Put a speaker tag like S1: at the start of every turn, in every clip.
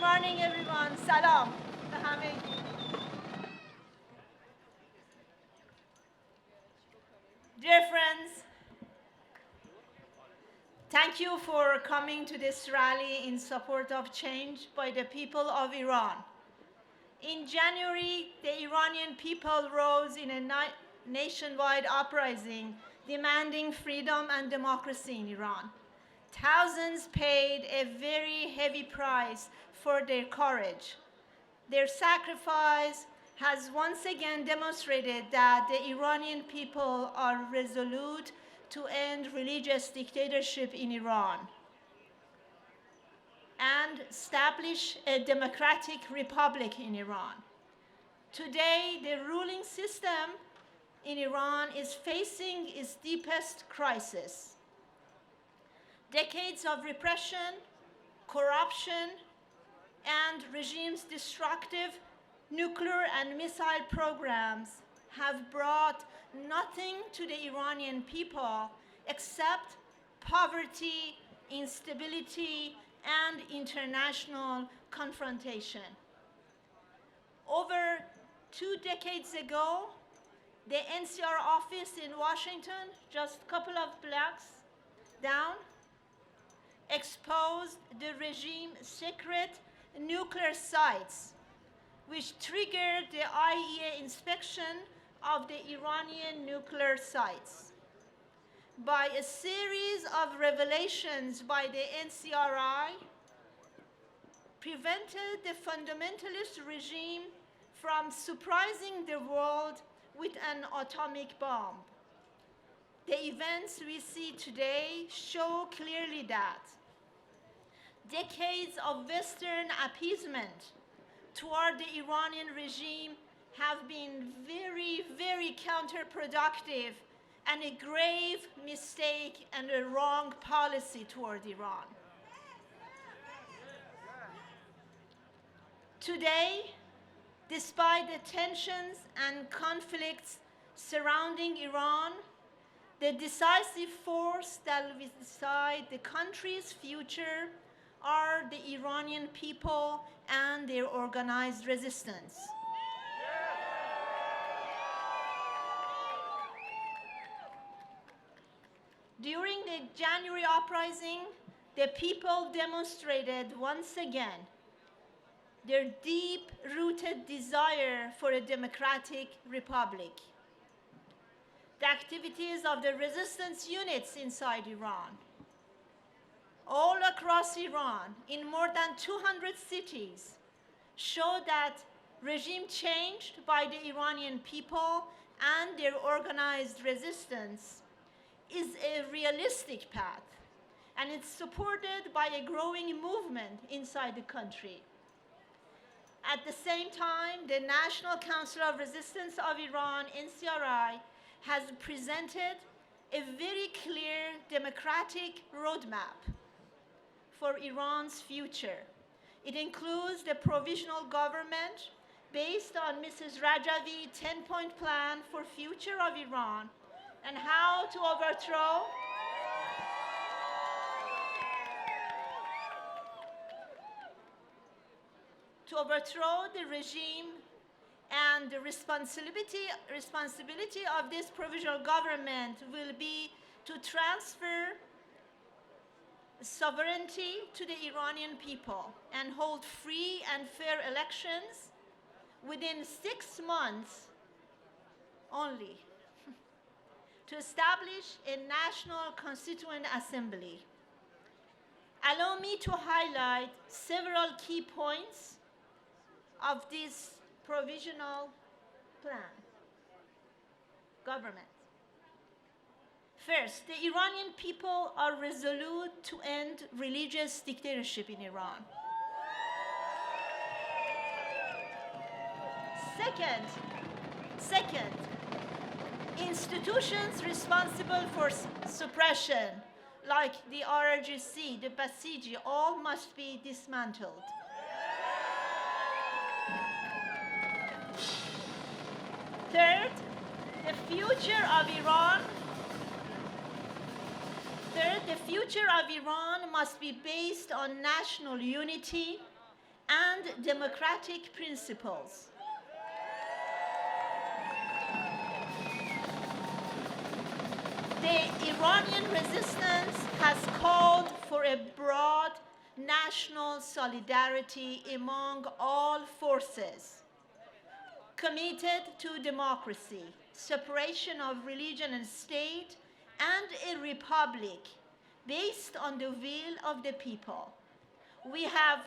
S1: morning, everyone. Salam. به همگی. Dear friends, thank you for coming to this rally in support of change by the people of Iran. In January, the Iranian people rose in a nationwide uprising demanding freedom and democracy in Iran. Thousands paid a very heavy price for their courage. Their sacrifice has once again demonstrated that the Iranian people are resolute to end religious dictatorship in Iran and establish a democratic republic in Iran. Today, the ruling system in Iran is facing its deepest crisis. Decades of repression, corruption, and regime's destructive nuclear and missile programs have brought nothing to the Iranian people except poverty, instability, and international confrontation. Over 2 decades ago, the NCR office in Washington, just a couple of blocks down, exposed the regime's secret nuclear sites, which triggered the IAEA inspection of the Iranian nuclear sites. By a series of revelations by the NCRI, prevented the fundamentalist regime from surprising the world with an atomic bomb. The events we see today show clearly that decades of Western appeasement toward the Iranian regime have been very, very counterproductive and a grave mistake and a wrong policy toward Iran. Today, despite the tensions and conflicts surrounding Iran, the decisive force that will decide the country's future are the Iranian people and their organized resistance. During the January uprising, the people demonstrated once again their deep-rooted desire for a democratic republic. The activities of the resistance units inside Iran, all across Iran, in more than 200 cities, show that regime changed by the Iranian people and their organized resistance is a realistic path, and it's supported by a growing movement inside the country. At the same time, the National Council of Resistance of Iran, NCRI, has presented a very clear democratic roadmap for Iran's future. It includes the provisional government based on Mrs. Rajavi's 10-point plan for future of Iran and how to overthrow the regime, and the responsibility of this provisional government will be to transfer sovereignty to the Iranian people and hold free and fair elections within 6 months only to establish a national constituent assembly. Allow me to highlight several key points of this provisional plan, government. First, the Iranian people are resolute to end religious dictatorship in Iran. Second, institutions responsible for suppression, like the RRGC, the Basiji, all must be dismantled. Third, the future of Iran must be based on national unity and democratic principles. The Iranian resistance has called for a broad national solidarity among all forces committed to democracy, separation of religion and state, and a republic based on the will of the people. We have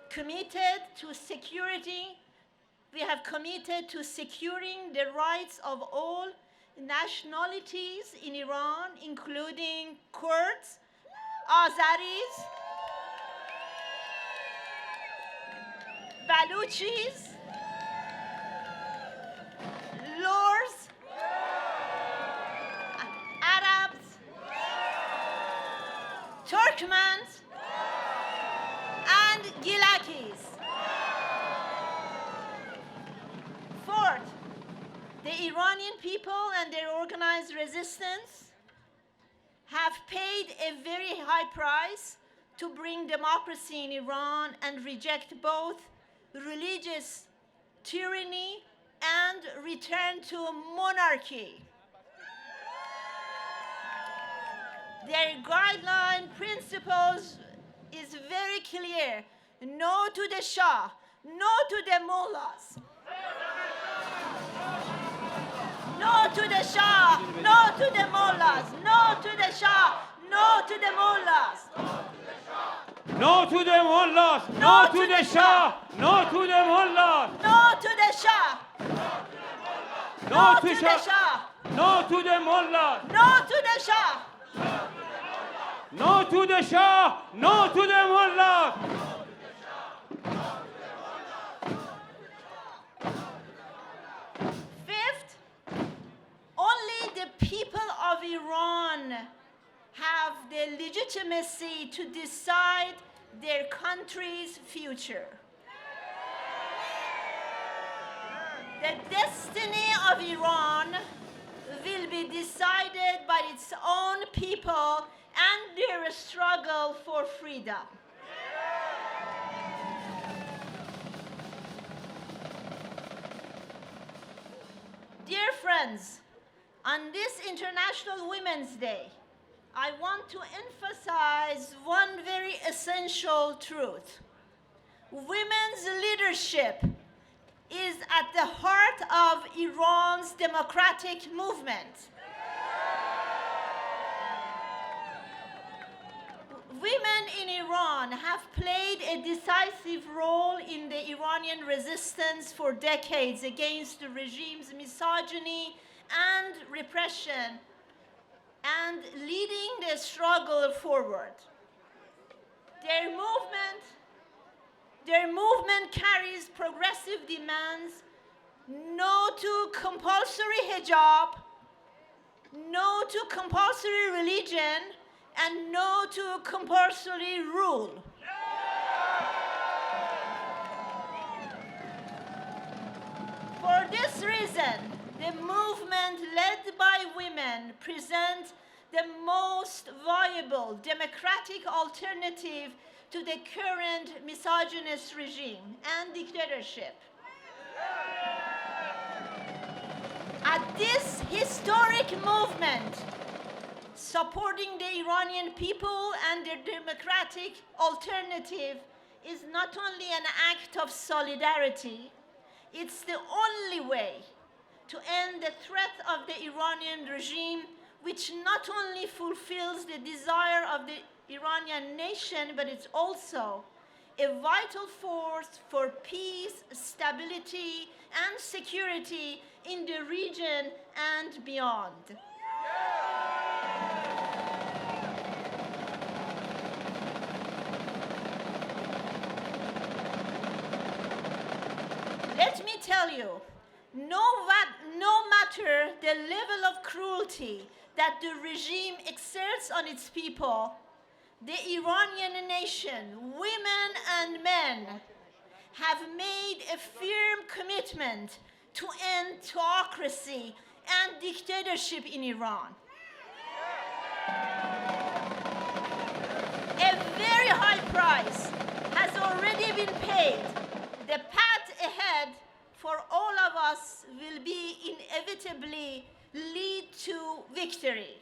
S1: committed to security. We have committed to securing the rights of all nationalities in Iran, including Kurds, Azeris, Baluchis, Lurs, Arabs, Turkmens, and Gilakis. Fourth, the Iranian people and their organized resistance have paid a very high price to bring democracy in Iran and reject both religious tyranny and return to monarchy. Their guideline principles is very clear. No to the Shah, no to the mullahs. No to the Shah, no to the mullahs, no to the Shah, no to the mullahs.
S2: No to the mullahs, no to the Shah, no to the mullahs.
S1: No to the Shah.
S2: No to the Shah. No to the mullahs.
S1: No to the Shah.
S2: No to the Shah, no to the mullahs.
S1: Fifth, only the people of Iran have the legitimacy to decide their country's future. The destiny of Iran will be decided by its own people and their struggle for freedom. Dear friends, on this International Women's Day, I want to emphasize one very essential truth. Women's leadership is at the heart of Iran's democratic movement. Women in Iran have played a decisive role in the Iranian resistance for decades against the regime's misogyny and repression, and leading the struggle forward. Their movement carries progressive demands: no to compulsory hijab, no to compulsory religion, and no to compulsory rule. For this reason, the movement led by women presents the most viable democratic alternative to the current misogynist regime and dictatorship. At this historic movement, supporting the Iranian people and their democratic alternative is not only an act of solidarity, it's the only way to end the threat of the Iranian regime, which not only fulfills the desire of the Iranian nation, but it's also a vital force for peace, stability, and security in the region and beyond. Let me tell you, no matter the level of cruelty that the regime exerts on its people, the Iranian nation, women and men, have made a firm commitment to end autocracy and dictatorship in Iran. A very high price has already been paid will be inevitably lead to victory.